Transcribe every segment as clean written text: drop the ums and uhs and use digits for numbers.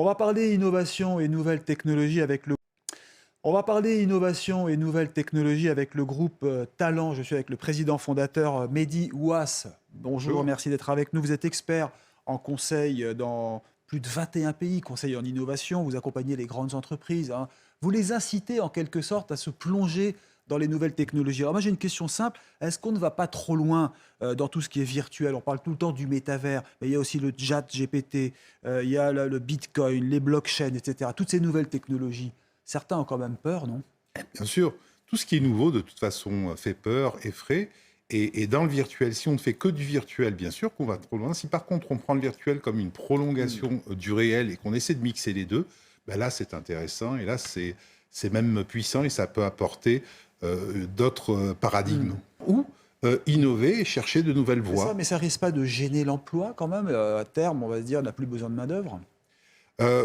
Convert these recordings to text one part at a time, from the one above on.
On va parler innovation et nouvelles technologies avec le On va parler innovation et nouvelles technologies avec le groupe Talent. Je suis avec le président fondateur Mehdi Ouass. Bonjour, Bonjour. merci d'être avec nous. Vous êtes expert en conseil dans plus de 21 pays, conseil en innovation. Vous accompagnez les grandes entreprises, hein. Vous les incitez en quelque sorte à se plonger dans les nouvelles technologies. Alors moi j'ai une question simple. Est-ce qu'on ne va pas trop loin dans tout ce qui est virtuel? On parle tout le temps du métavers, mais il y a aussi le chat GPT, il y a le Bitcoin, les blockchains, etc. Toutes ces nouvelles technologies. Certains ont quand même peur, non? Bien sûr, tout ce qui est nouveau, de toute façon, fait peur, effraie. Et dans le virtuel, si on ne fait que du virtuel, bien sûr qu'on va trop loin. Si par contre on prend le virtuel comme une prolongation du réel et qu'on essaie de mixer les deux, ben là c'est intéressant et là c'est même puissant et ça peut apporter d'autres paradigmes. Ou innover et chercher de nouvelles C'est ça, voies. mais ça risque pas de gêner l'emploi quand même? À terme, on va se dire, on n'a plus besoin de main-d'œuvre.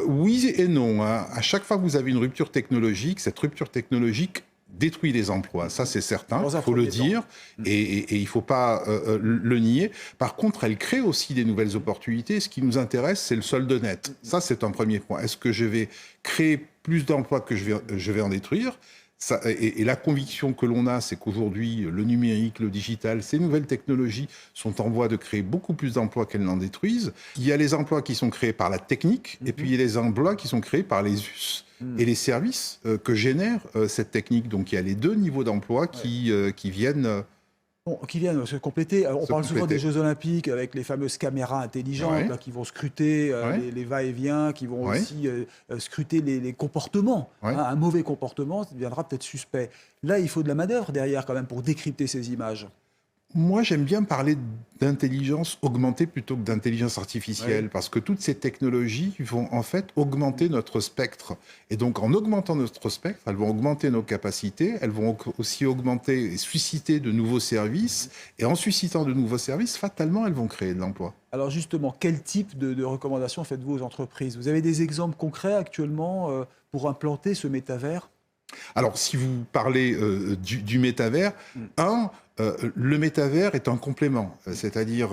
Oui et non, hein. À chaque fois que vous avez une rupture technologique, cette rupture technologique détruit les emplois. Ça, c'est certain, Dans il un faut le premier temps. dire, et il ne faut pas le nier. Par contre, elle crée aussi des nouvelles opportunités. Ce qui nous intéresse, c'est le solde net. Ça, c'est un premier point. Est-ce que je vais créer plus d'emplois que je vais en détruire? Ça, et la conviction que l'on a, c'est qu'aujourd'hui, le numérique, le digital, ces nouvelles technologies sont en voie de créer beaucoup plus d'emplois qu'elles n'en détruisent. Il y a les emplois qui sont créés par la technique, et puis il y a les emplois qui sont créés par les us et les services que génère cette technique. Donc il y a les deux niveaux d'emploi Ouais. qui viennent Bon, qui viennent se compléter. On se parle souvent des compléter. Jeux Olympiques avec les fameuses caméras intelligentes Ouais, là, qui vont scruter ouais, les va-et-vient, qui vont ouais, aussi scruter les comportements, ouais. hein. Un mauvais comportement deviendra peut-être suspect. Là, il faut de la main-d'œuvre derrière quand même pour décrypter ces images. Moi, j'aime bien parler d'intelligence augmentée plutôt que d'intelligence Oui. artificielle, parce que toutes ces technologies vont en fait augmenter notre spectre. Et donc, en augmentant notre spectre, elles vont augmenter nos capacités, elles vont aussi augmenter et susciter de nouveaux services. Et en suscitant de nouveaux services, fatalement, elles vont créer de l'emploi. Alors justement, quel type de recommandations faites-vous aux entreprises? Vous avez des exemples concrets actuellement pour implanter ce métavers? Alors, si vous parlez du métavers, Mm. le métavers est un complément, c'est-à-dire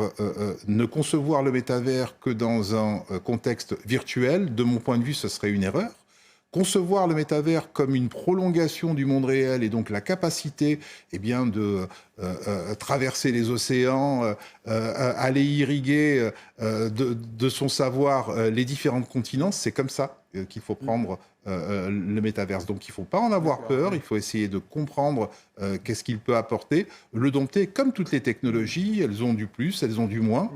ne concevoir le métavers que dans un contexte virtuel, de mon point de vue, ce serait une erreur. Concevoir le métavers comme une prolongation du monde réel et donc la capacité de traverser les océans, aller irriguer de son savoir les différents continents, c'est comme ça qu'il faut prendre le métaverse. Donc il ne faut pas en avoir D'accord, peur, oui. il faut essayer de comprendre qu'est-ce qu'il peut apporter, le dompter. Comme toutes les technologies, elles ont du plus, elles ont du moins.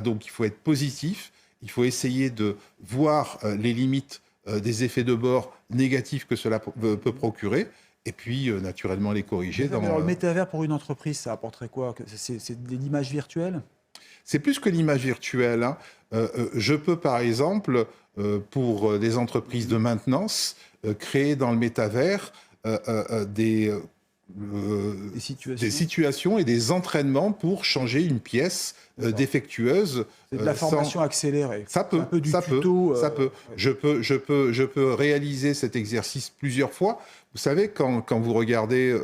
Donc il faut être positif, il faut essayer de voir les limites des effets de bord négatifs que cela peut procurer, et puis naturellement les corriger D'accord, mais dans... alors le métavers pour une entreprise, ça apporterait quoi? C'est de l'image virtuelle? C'est plus que l'image virtuelle, hein. Je peux par exemple, pour des entreprises de maintenance, créer dans le métavers Des des situations? situations et des entraînements pour changer une pièce D'accord. défectueuse C'est de la sans... formation accélérée. Ça C'est un peut, peu du ça peut, tuto. ça peut. Ouais. Je peux réaliser cet exercice plusieurs fois. Vous savez, quand vous regardez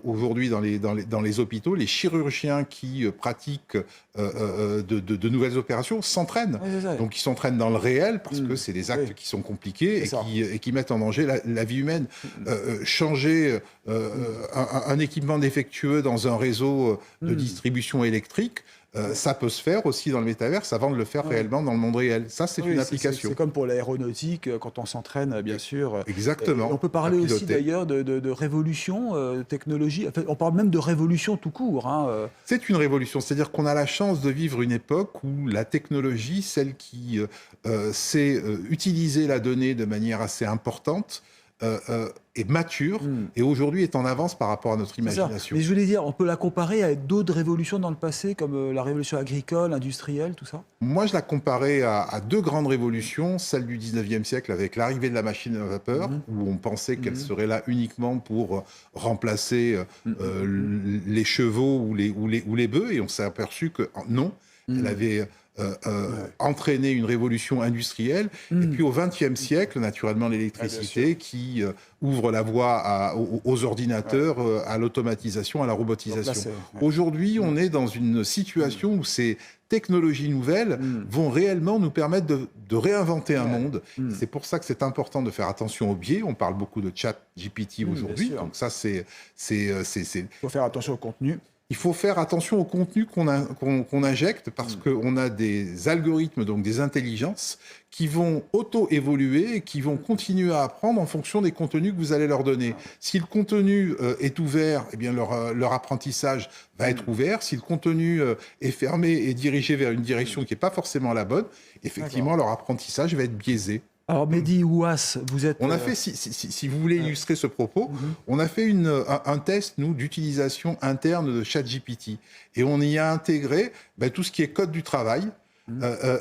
aujourd'hui dans les hôpitaux, les chirurgiens qui pratiquent de nouvelles opérations s'entraînent. Ouais, c'est ça. Donc, ils s'entraînent dans le réel parce que Mm. c'est des Oui, actes qui sont compliqués c'est ça. et qui mettent en danger la vie humaine. Mm, Changer mm, un équipement défectueux dans un réseau de mm. distribution électrique, Ouais. ça peut se faire aussi dans le métaverse avant de le faire Ouais. réellement dans le monde réel. Ça, c'est une Oui, c'est application. comme pour l'aéronautique, quand on s'entraîne, bien sûr. Et on Exactement, peut à parler aussi piloter. d'ailleurs de révolution technologie. En fait, on parle même de révolution tout court, hein. C'est une révolution, c'est-à-dire qu'on a la chance de vivre une époque où la technologie, celle qui sait utiliser la donnée de manière assez importante, est mature Mm. et aujourd'hui est en avance par rapport à notre C'est ça. imagination. Mais je voulais dire, on peut la comparer à d'autres révolutions dans le passé, comme la révolution agricole, industrielle, tout ça? Moi, je la comparais à deux grandes révolutions, celle du 19e siècle avec l'arrivée de la machine à vapeur, Mhm. où on pensait qu'elle Mhm. serait là uniquement pour remplacer Mhm. les chevaux ou les bœufs, et on s'est aperçu que non, elle Mhm. avait entraîner une révolution industrielle. Et puis au XXe siècle, naturellement, l'électricité qui ouvre la voie aux ordinateurs, à l'automatisation, à la robotisation. Aujourd'hui, on est dans une situation où ces technologies nouvelles vont réellement nous permettre de réinventer un monde. C'est pour ça que c'est important de faire attention aux biais. On parle beaucoup de chat GPT aujourd'hui, donc ça c'est... Il faut faire attention au contenu. Il faut faire attention au contenu qu'on injecte parce qu'on a des algorithmes, donc des intelligences, qui vont auto-évoluer et qui vont continuer à apprendre en fonction des contenus que vous allez leur donner. Si le contenu est ouvert, eh bien leur apprentissage va être ouvert. Si le contenu est fermé et dirigé vers une direction qui n'est pas forcément la bonne, effectivement, leur apprentissage va être biaisé. Alors, Mehdi Ouass, vous êtes... On a fait, si vous voulez illustrer ce propos, on a fait un test, nous, d'utilisation interne de ChatGPT. Et on y a intégré tout ce qui est code du travail.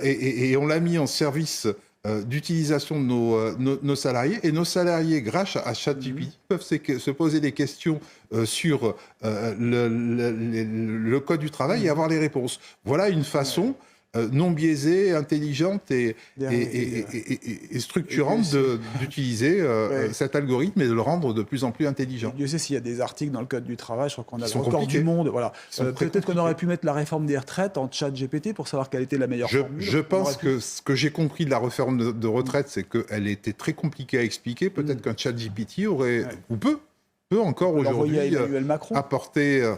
Et on l'a mis en service d'utilisation de nos salariés. Et nos salariés, grâce à ChatGPT, peuvent se poser des questions sur le code du travail et avoir les réponses. Voilà une façon... non biaisée, intelligente et structurante d'utiliser cet algorithme et de le rendre de plus en plus intelligent. Dieu sait s'il y a des articles dans le Code du travail, je crois qu'on a le record du monde. Voilà. Peut-être qu'on aurait pu mettre la réforme des retraites en chat GPT pour savoir quelle était la meilleure formule. Je pense que ce que j'ai compris de la réforme de retraite, c'est qu'elle était très compliquée à expliquer. Peut-être qu'un chat GPT aurait, ou peut encore aujourd'hui apporter,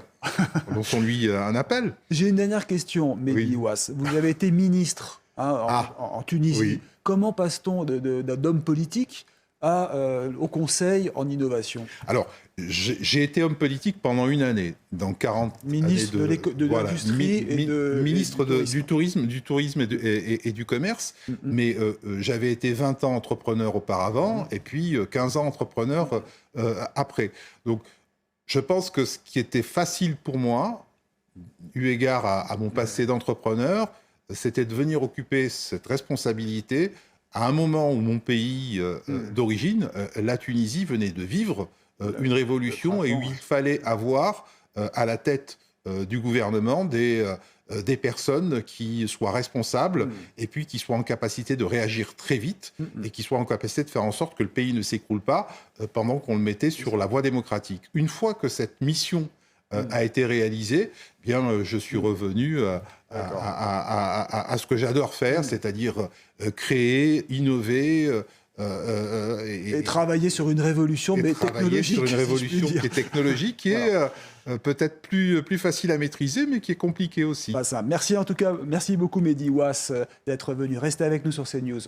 lançons-lui un appel. J'ai une dernière question, Mehdi Ouass. Vous avez été ministre en Tunisie. Oui. Comment passe-t-on d'homme politique au conseil en innovation? Alors, j'ai été homme politique pendant une année, dans 40 ministre années de l'industrie et ministre du tourisme et du commerce, mais j'avais été 20 ans entrepreneur auparavant et puis 15 ans entrepreneur après. Donc, je pense que ce qui était facile pour moi, eu égard à mon passé d'entrepreneur, c'était de venir occuper cette responsabilité à un moment où mon pays d'origine, la Tunisie, venait de vivre une révolution et où il fallait avoir à la tête du gouvernement des personnes qui soient responsables et puis qui soient en capacité de réagir très vite et qui soient en capacité de faire en sorte que le pays ne s'écroule pas pendant qu'on le mettait sur la voie démocratique. Une fois que cette mission a été réalisée, bien, je suis revenu à ce que j'adore faire, c'est-à-dire créer, innover... et travailler sur une révolution, mais technologique. Sur une révolution qui est technologique, qui est peut-être plus facile à maîtriser, mais qui est compliquée aussi. Merci en tout cas, merci beaucoup Mehdi Ouass d'être venu. Restez avec nous sur CNews.